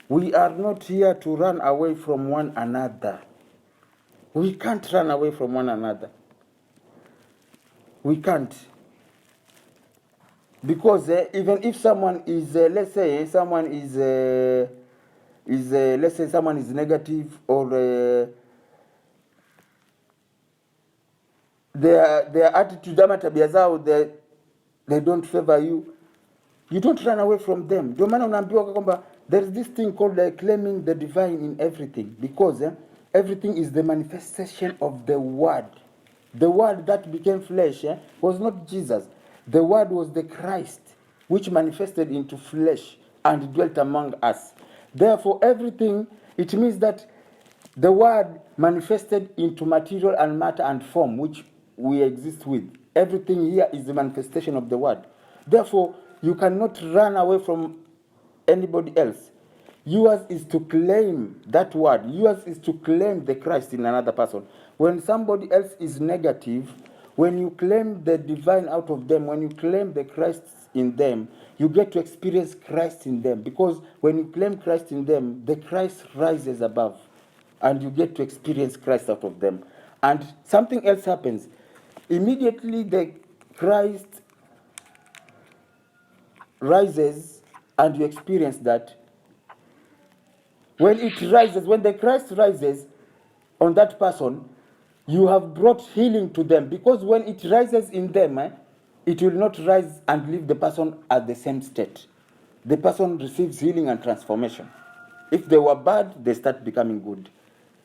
We are not here to run away from one another. We can't run away from one another. We can't. Because even if someone is, let's say someone is let's say someone is negative, or their attitude, ama tabia zao, they don't favor you, you don't run away from them. Ndio maana unaambiwa kwamba there is this thing called claiming the divine in everything, because everything is the manifestation of the word. The word that became flesh was not Jesus. The word was the Christ, which manifested into flesh and dwelt among us. Therefore, everything, it means that the word manifested into material and matter and form, which we exist with. Everything here is the manifestation of the word. Therefore, you cannot run away from anybody else. Yours is to claim that word. Yours is to claim the Christ in another person. When somebody else is negative, when you claim the divine out of them, when you claim the Christ in them, you get to experience Christ in them. Because when you claim Christ in them, the Christ rises above, and you get to experience Christ out of them. And something else happens. Immediately the Christ rises, and you experience that. When it rises, when the Christ rises on that person, you have brought healing to them. Because when it rises in them, it will not rise and leave the person at the same state. The person receives healing and transformation. If they were bad, they start becoming good.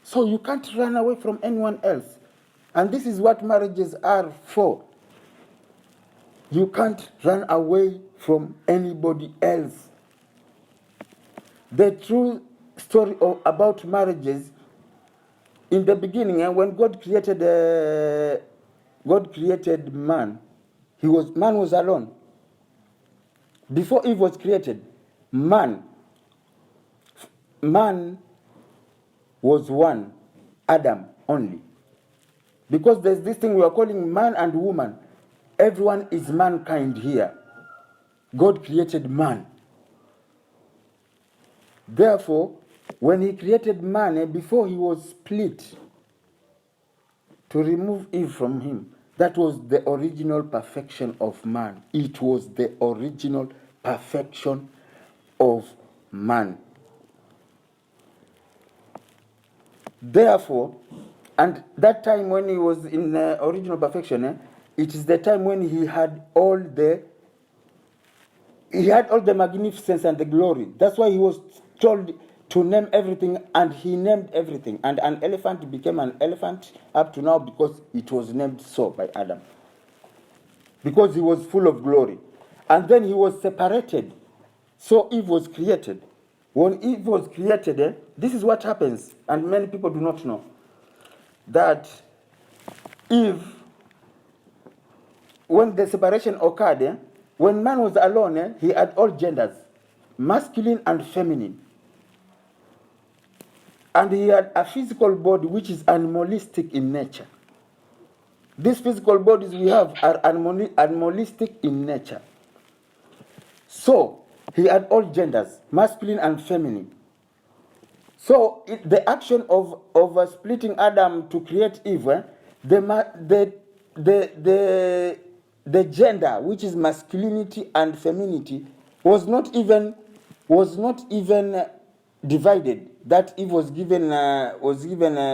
So you can't run away from anyone else. And this is what marriages are for. You can't run away from anybody else. The true story about marriages, in the beginning, when God created man, man was alone. Before Eve was created, man was one, Adam only. Because there's this thing we are calling man and woman. Everyone is mankind here. God created man. Therefore, when he created man, before he was split to remove Eve from him, that was the original perfection of man. It was the original perfection of man. Therefore, and that time when he was in original perfection, it is the time when he had all the magnificence and the glory. That's why he was told to name everything, and he named everything. And an elephant became an elephant up to now because it was named so by Adam. Because he was full of glory. And then he was separated. So Eve was created. When Eve was created, this is what happens, and many people do not know, that Eve, when the separation occurred, when man was alone, he had all genders, masculine and feminine. And he had a physical body which is animalistic in nature. These physical bodies we have are animalistic in nature. So, he had all genders, masculine and feminine. So, the action of splitting Adam to create Eve, the gender, which is masculinity and femininity, was not even divided. That Eve was given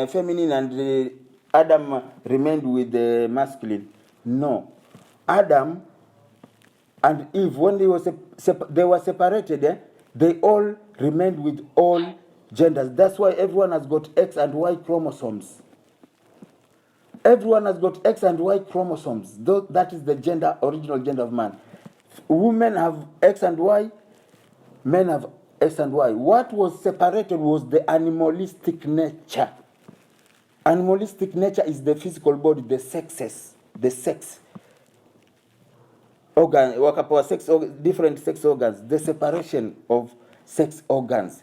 feminine, and Adam remained with the masculine. No, Adam and Eve, when they were separated, they all remained with all genders. That's why everyone has got X and Y chromosomes. Everyone has got X and Y chromosomes. That is the original gender of man. Women have X and Y, men have X and Y. What was separated was the animalistic nature. Animalistic nature is the physical body, the sex organ, different sex organs, the separation of sex organs.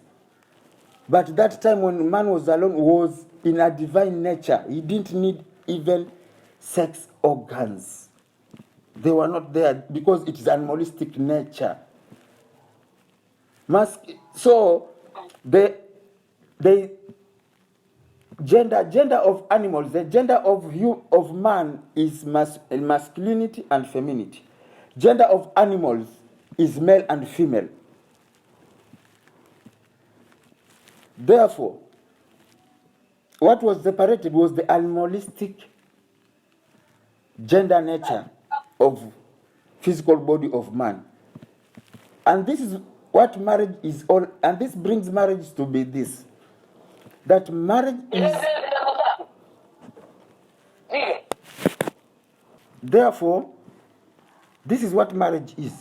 But that time when man was alone, was in a divine nature. He didn't need even sex organs. They were not there because it is animalistic nature. So, the gender of animals, the gender of man is masculinity and femininity. Gender of animals is male and female. Therefore, what was separated was the animalistic gender nature of physical body of man. And this is what marriage is all, and this brings marriage to be this, that marriage is, therefore, this is what marriage is.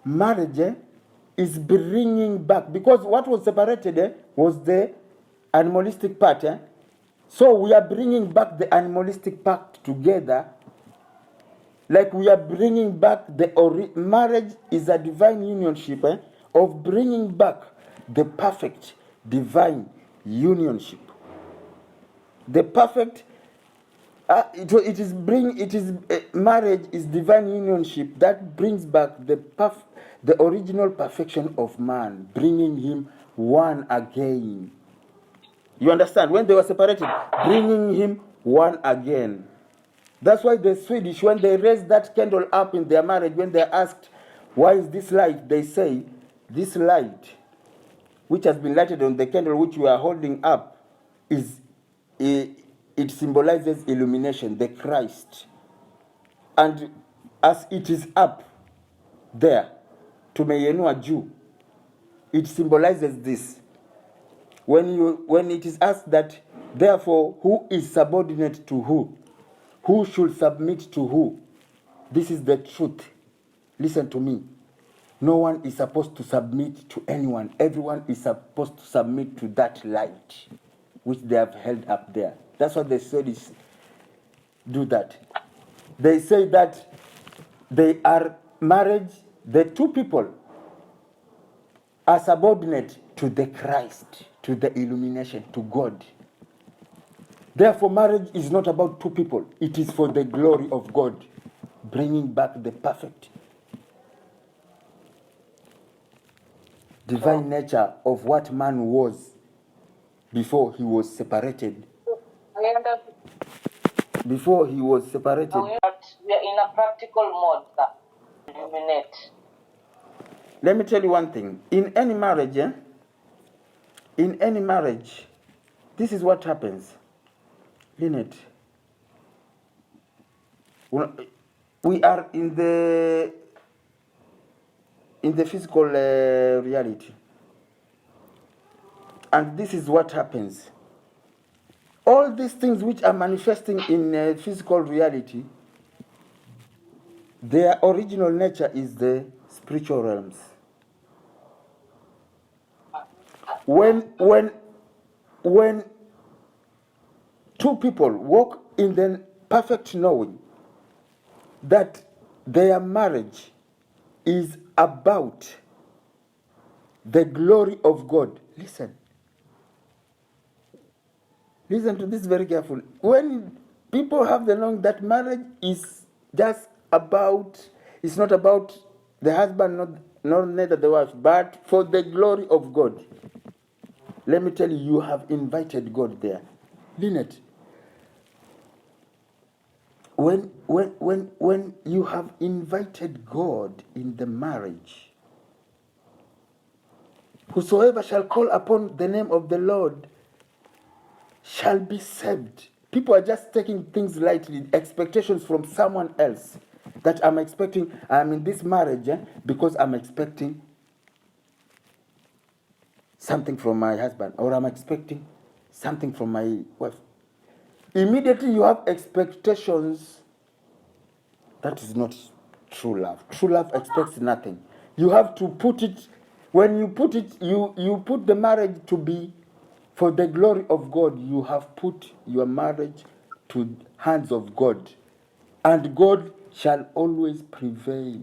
Marriage is bringing back, because what was separated was the animalistic part. So we are bringing back the animalistic part together, like we are bringing back the marriage is a divine unionship of bringing back the perfect divine unionship. The perfect marriage is divine unionship that brings back the original perfection of man, bringing him one again. You understand? When they were separated, bringing him one again. That's why the Swedish, when they raise that candle up in their marriage, when they're asked, why is this light? They say, this light, which has been lighted on the candle which you are holding up, it symbolizes illumination, the Christ. And as it is up there, tumeyenua juu, it symbolizes this. When it is asked that, therefore, who is subordinate to who? Who should submit to who? This is the truth. Listen to me. No one is supposed to submit to anyone. Everyone is supposed to submit to that light which they have held up there. That's what the Swedes do that. They say that they are married, the two people are subordinate to the Christ, to the illumination, to God. Therefore, marriage is not about two people. It is for the glory of God, bringing back the perfect divine nature of what man was before he was separated. Before he was separated. We are in a practical mode, sir. Illuminate. Let me tell you one thing. In any marriage, this is what happens. Lynette, we are in the physical reality, and this is what happens. All these things which are manifesting in physical reality, their original nature is the spiritual realms. When two people walk in the perfect knowing that their marriage is about the glory of God. Listen to this very carefully. When people have the knowing that marriage is just about, it's not about the husband, nor neither the wife, but for the glory of God. Let me tell you, you have invited God there. Lynette, when you have invited God in the marriage, whosoever shall call upon the name of the Lord shall be saved. People are just taking things lightly, expectations from someone else. That I'm in this marriage because I'm expecting something from my husband, or I'm expecting something from my wife. Immediately you have expectations. That is not true love. True love expects nothing. You have to put it, when you put it, you put the marriage to be for the glory of God. You have put your marriage to hands of God, and God shall always prevail.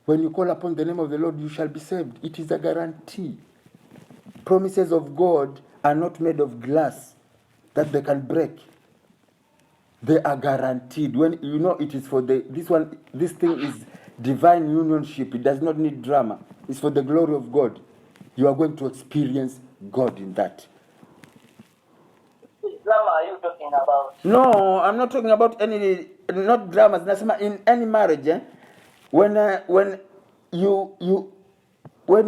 When you call upon the name of the Lord, you shall be saved. It is a guarantee. Promises of God are not made of glass that they can break. They are guaranteed. When you know it is for this thing is divine unionship. It does not need drama. It's for the glory of God. you are going to experience God in that. Which drama are you talking about? No, I'm not talking about not dramas. Nasema in any marriage, when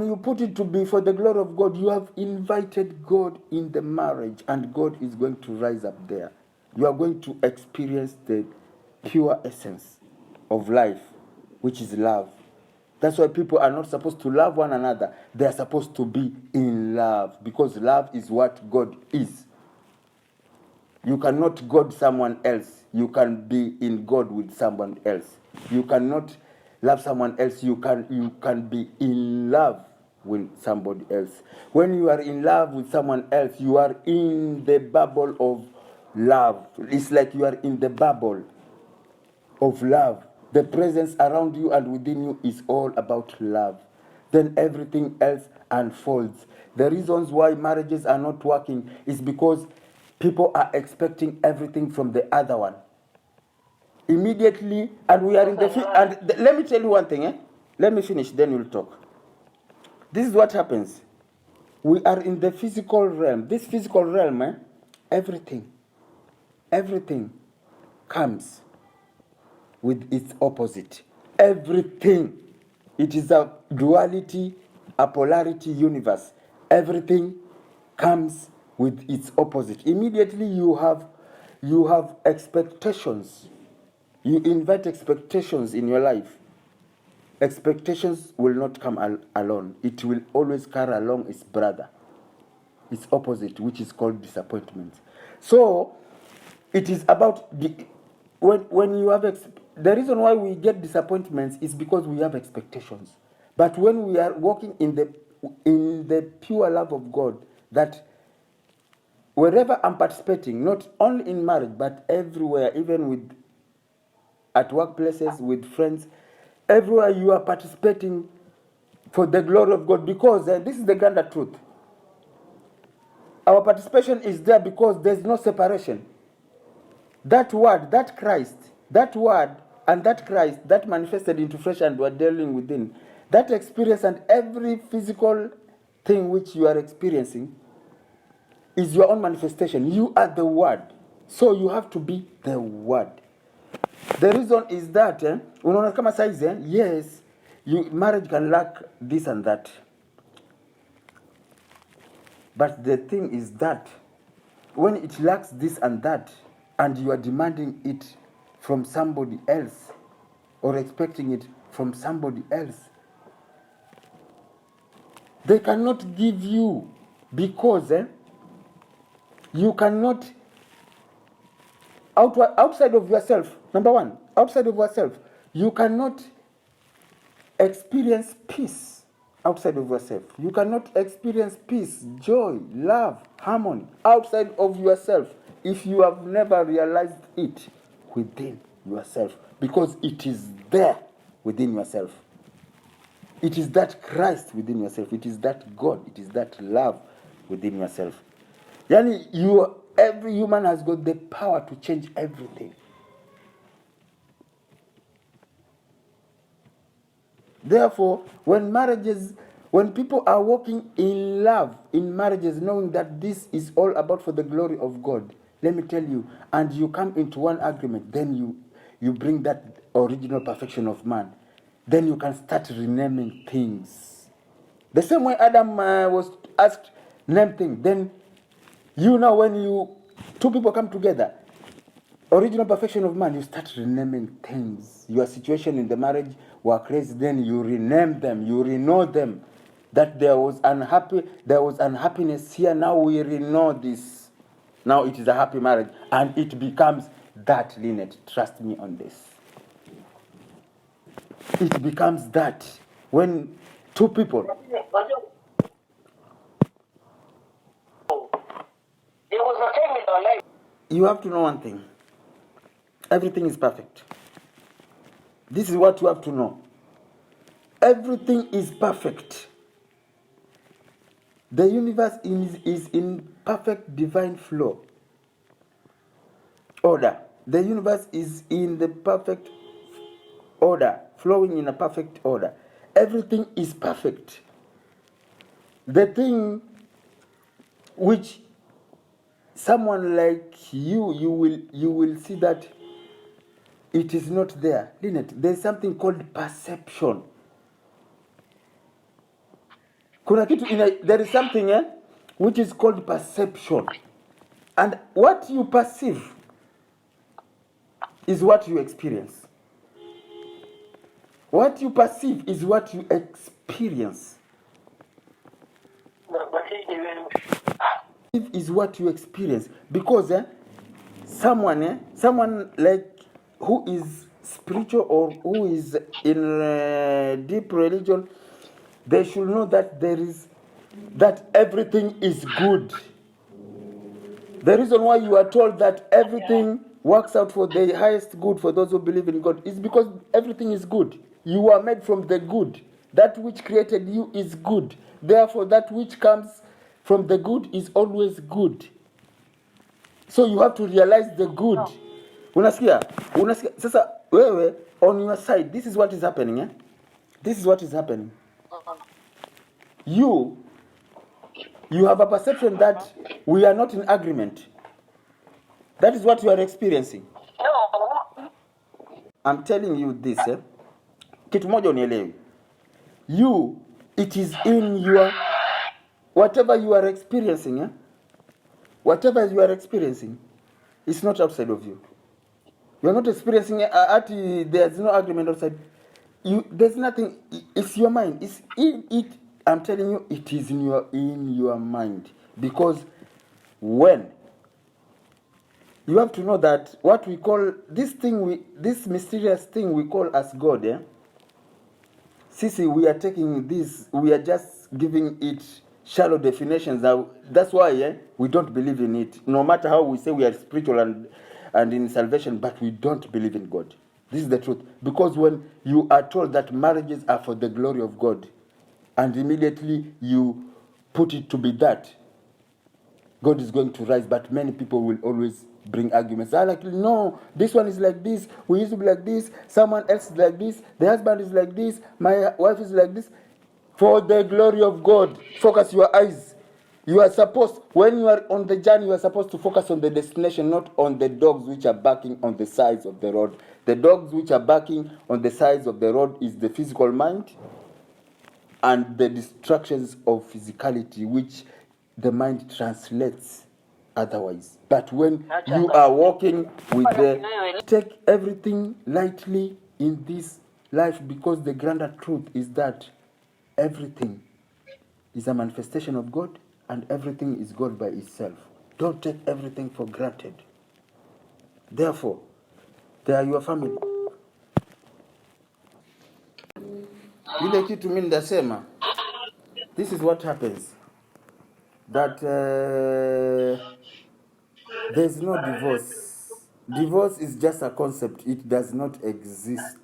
you put it to be for the glory of God, you have invited God in the marriage, and God is going to rise up there. You are going to experience the pure essence of life, which is love. That's why people are not supposed to love one another. They are supposed to be in love, because love is what God is. You cannot God someone else. You can be in God with someone else. You cannot love someone else. You can be in love with somebody else. When you are in love with someone else, you are in the bubble of love. It's like you are in the bubble of love. The presence around you and within you is all about love. Then everything else unfolds. The reasons why marriages are not working is because people are expecting everything from the other one immediately, and we are in the let me tell you one thing. Let me finish, then we'll talk. This is what happens. We are in the physical realm. This physical realm, everything comes with its opposite. Everything. It is a duality, a polarity universe. Everything comes with its opposite. Immediately you have expectations. You invite expectations in your life. Expectations will not come alone. It will always carry along its brother, its opposite, which is called disappointment. So it is about when you have the reason why we get disappointments is because we have expectations. But when we are walking in the pure love of God, that wherever I'm participating, not only in marriage but everywhere, even at workplaces, with friends, everywhere you are participating for the glory of God, because this is the grander truth. Our participation is there because there's no separation. That word, that Christ, that word and that Christ that manifested into flesh and were dwelling within, that experience and every physical thing which you are experiencing is your own manifestation. You are the word. So you have to be the word. The reason is that, unaona kama size, yes, marriage can lack this and that. But the thing is that when it lacks this and that, and you are demanding it from somebody else or expecting it from somebody else, they cannot give you, because you cannot, outside of yourself, number one, outside of yourself, you cannot experience peace outside of yourself. You cannot experience peace, joy, love, harmony outside of yourself if you have never realized it within yourself, because it is there within yourself. It is that Christ within yourself. It is that God. It is that love within yourself. Yani, every human has got the power to change everything. Therefore, when people are walking in love in marriages, knowing that this is all about for the glory of God, let me tell you, and you come into one agreement, then you bring that original perfection of man, then you can start renaming things. The same way Adam was asked, name things, then now when two people come together, original perfection of man, you start renaming things. Your situation in the marriage were crazy, then you rename them, you renew them. That there was unhappiness here, now we renew this. Now it is a happy marriage, and it becomes that, Lynette. Trust me on this. It becomes that when two people. There was a time in our life. You have to know one thing. Everything is perfect. This is what you have to know. Everything is perfect. The universe is in perfect divine flow. Order. The universe is in the perfect order, flowing in a perfect order. Everything is perfect. the thing which someone like you will see that it is not there. Lynette, there's something called perception. There is something which is called perception. And what you perceive is what you experience. What you perceive is what you experience. Is what you experience, because someone like who is spiritual or who is in deep religion, they should know that that everything is good. The reason why you are told that everything works out for the highest good for those who believe in God is because everything is good. You are made from the good. That which created you is good. Therefore, that which comes from the good is always good. So you have to realize the good. Unasikia? Sasa wewe on your side, this is what is happening. This is what is happening. You have a perception that we are not in agreement. That is what you are experiencing. No. I'm telling you this. Kitu moja unielewi. It is in your, whatever you are experiencing, whatever you are experiencing, it's not outside of you. You are not experiencing there's no agreement outside. There's nothing. It's your mind. It's in it. I'm telling you, it is in your mind. Because when you have to know that what we call this mysterious thing we call as God, Sisi, we are taking this, we are just giving it shallow definitions. That's why we don't believe in it. No matter how we say we are spiritual and in salvation, but we don't believe in God. This is the truth. Because when you are told that marriages are for the glory of God, and immediately you put it to be that, God is going to rise, but many people will always bring arguments. No, this one is like this, we used to be like this, someone else is like this, the husband is like this, my wife is like this. For the glory of God, focus your eyes. You are supposed, when you are on the journey, you are supposed to focus on the destination, not on the dogs which are barking on the sides of the road. The dogs which are barking on the sides of the road is the physical mind and the distractions of physicality, which the mind translates otherwise. But when you are walking with take everything lightly in this life, because the grander truth is that everything is a manifestation of God and everything is God by itself. Don't take everything for granted. Therefore, they are your family. Ile kitu mimi ndasema, this is what happens. That there's no divorce. Divorce is just a concept. It does not exist.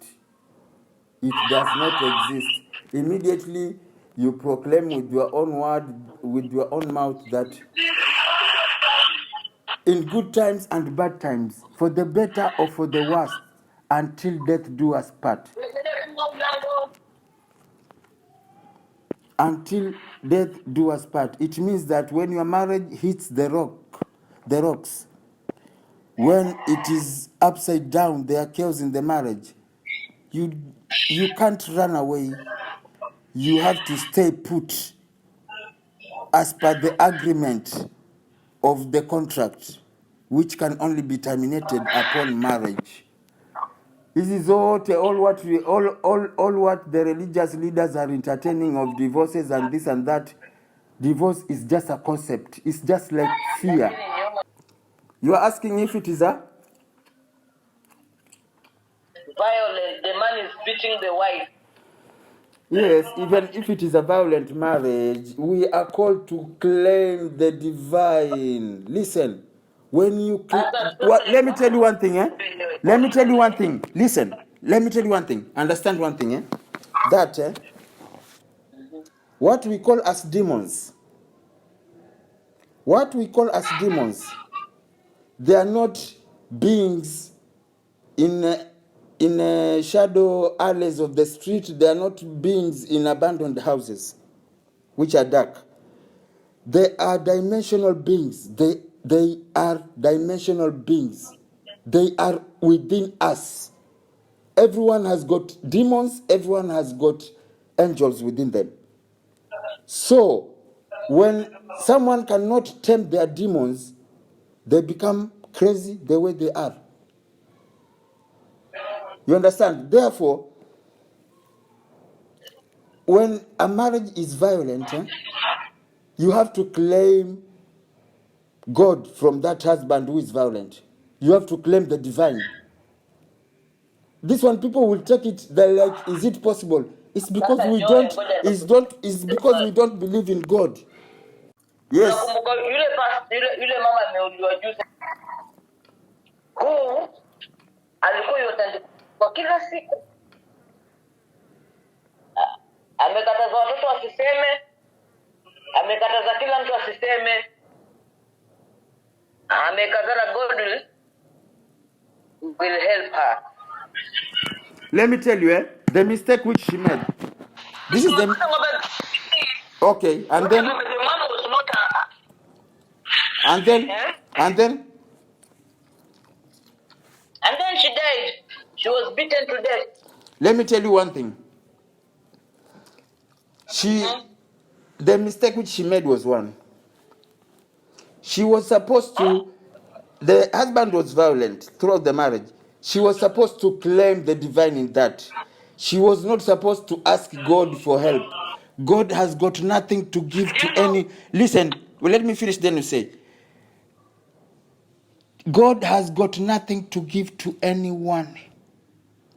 It does not exist. Immediately you proclaim with your own word, with your own mouth, that in good times and bad times, for the better or for the worse, until death do us part. Until death do us part. It means that when your marriage hits the rocks, when it is upside down, there are chaos in the marriage, you can't run away. You have to stay put as per the agreement of the contract, which can only be terminated upon marriage. This is all what the religious leaders are entertaining of divorces and this and that. Divorce is just a concept. It's just like fear. You are asking if it is a violent. The man is beating the wife. Yes, even if it is a violent marriage, we are called to claim the divine. Listen, when you let me tell you one thing, Let me tell you one thing. Listen, let me tell you one thing. Understand one thing, That what we call as demons, they are not beings in shadow alleys of the street. They are not beings in abandoned houses, which are dark. They are dimensional beings. They are dimensional beings. They are within us. Everyone has got demons. Everyone has got angels within them. So, when someone cannot tame their demons, they become crazy the way they are. You understand? Therefore, when a marriage is violent, you have to claim God from that husband who is violent. You have to claim the divine. This one, people will take it, they're like, is it possible? It's because we don't, it's because we don't believe in God. Yes. Yule mama ameuliwa juzi. Huu alikuwa yotandikwa kwa kila siku. Amekataza watoto wasiseme, amekataza kila mtu asiseme, amekataza God will help her. Let me tell you, the mistake which she made. This is the okay, and then she died. She was beaten to death. Let me tell you one thing. The mistake which she made was one. She was supposed to, the husband was violent throughout the marriage. She was supposed to claim the divine in that. She was not supposed to ask God for help. God has got nothing to give to any. Listen, well, let me finish, then you say. God has got nothing to give to anyone.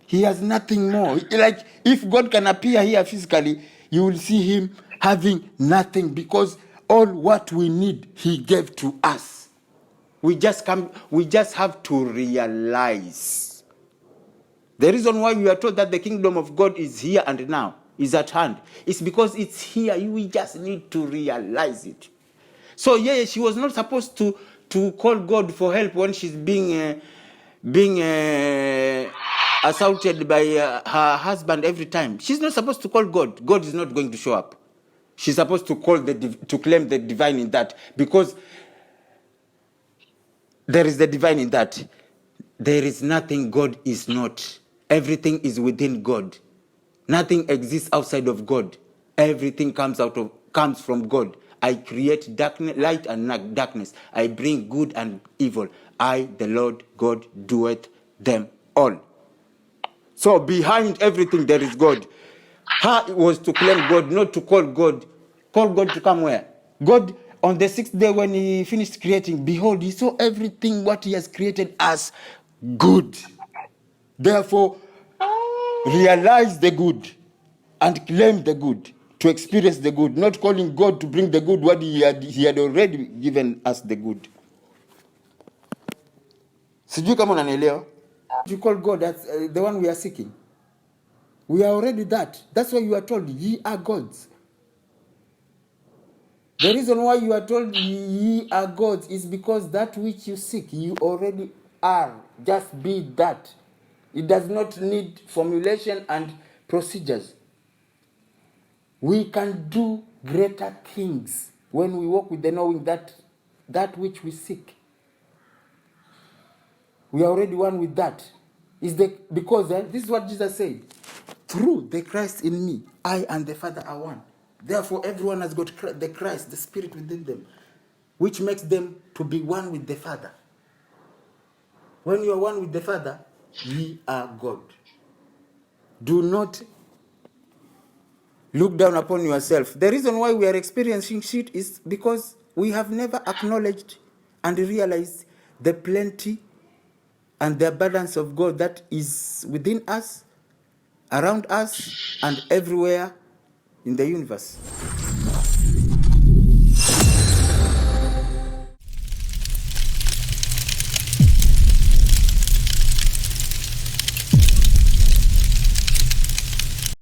He has nothing more. Like, if God can appear here physically, you will see him having nothing, because all what we need, he gave to us. We just have to realize. The reason why we are told that the kingdom of God is here and now, is at hand, is because it's here. We just need to realize it. So yeah, she was not supposed to call God for help when she's being assaulted by her husband every time. She's not supposed to call God. God is not going to show up. She's supposed to claim the divine in that, because there is the divine in that. There is nothing God is not. Everything is within God. Nothing exists outside of God. Everything comes from God. I create darkness, light and darkness. I bring good and evil. I, the Lord God, doeth them all. So behind everything there is God. Her was to claim God, not to call God. Call God to come where? God, on the sixth day when he finished creating, behold, he saw everything what he has created as good. Therefore, realize the good and claim the good, to experience the good, not calling God to bring the good what he had already given us the good. Sijui kama unanielewa? You call God as the one we are seeking. We are already that. That's why you are told, ye are gods. The reason why you are told ye are gods is because that which you seek, you already are. Just be that. It does not need formulation and procedures. We can do greater things when we walk with the knowing that which we seek. We are already one with that. Because this is what Jesus said. Through the Christ in me, I and the Father are one. Therefore, everyone has got the Christ, the Spirit within them, which makes them to be one with the Father. When you are one with the Father, ye are God. Do not look down upon yourself. The reason why we are experiencing shit is because we have never acknowledged and realized the plenty and the abundance of God that is within us, around us, and everywhere in the universe.